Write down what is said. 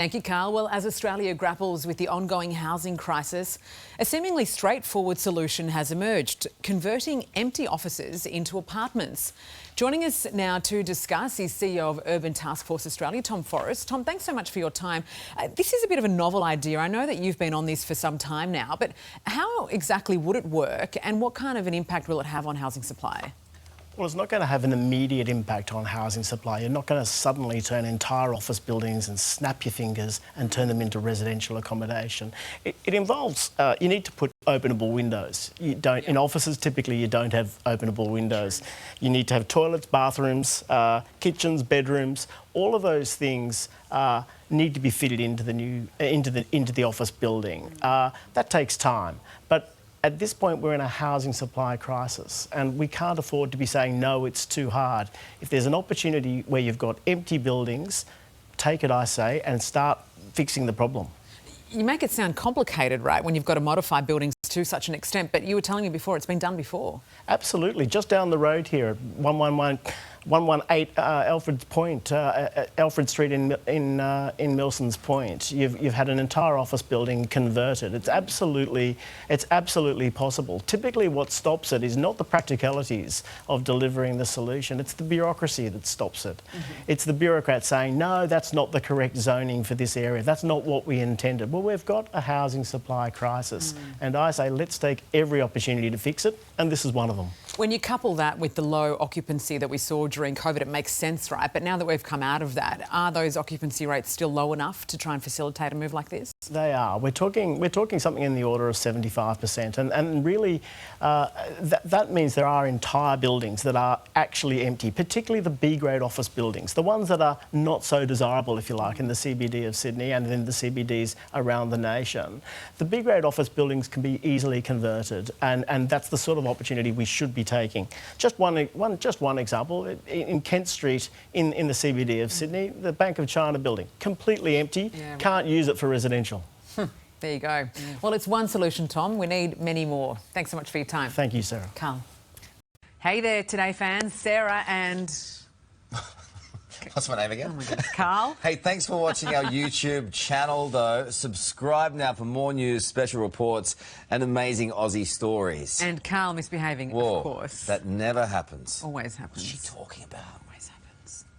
Thank you, Carl. Well, as Australia grapples with the ongoing housing crisis, a seemingly straightforward solution has emerged: converting empty offices into apartments. Joining us now to discuss is CEO of Urban Taskforce Australia, Tom Forrest. Tom, thanks so much for your time. This is a bit of a novel idea. I know that you've been on this for some time now, but how exactly would it work and what kind of an impact will it have on housing supply? Well, it's not going to have an immediate impact on housing supply. You're not going to suddenly turn entire office buildings and snap your fingers and turn them into residential accommodation. It involves, you need to put openable windows. You don't, in offices, typically you don't have openable windows. You need to have toilets, bathrooms, kitchens, bedrooms. All of those things need to be fitted into the office building. That takes time. But at this point, we're in a housing supply crisis and we can't afford to be saying, no, it's too hard. If there's an opportunity where you've got empty buildings, take it, I say, and start fixing the problem. You make it sound complicated, right, when you've got to modify buildings to such an extent, but you were telling me before it's been done before. Absolutely. Just down the road here at 118 Alfred's Point, Alfred Street in Milsons Point, you've had an entire office building converted. It's absolutely possible. Typically what stops it is not the practicalities of delivering the solution, it's the bureaucracy that stops it. It's the bureaucrat saying, no, that's not the correct zoning for this area, that's not what we intended. Well, we've got a housing supply crisis, and I say let's take every opportunity to fix it, and this is one of them. When you couple that with the low occupancy that we saw during COVID, it makes sense, right? But now that we've come out of that, are those occupancy rates still low enough to try and facilitate a move like this? They are. We're talking something in the order of 75%, and really that means there are entire buildings that are actually empty, particularly the B-grade office buildings, the ones that are not so desirable, if you like, in the CBD of Sydney and in the CBDs around the nation. The B-grade office buildings can be easily converted, and that's the sort of opportunity we should be taking. Just one example, in Kent Street in the CBD of Sydney, the Bank of China building, completely empty, can't use it for residential. There you go. Well, it's one solution, Tom. We need many more. Thanks so much for your time. Thank you, Sarah. Carl. Hey there, Today fans. Sarah and... What's my name again? Oh my God. Carl. Hey, thanks for watching our YouTube channel, though. Subscribe now for more news, special reports and amazing Aussie stories. And Carl misbehaving, Whoa, of course. that never happens. Always happens. What's she talking about?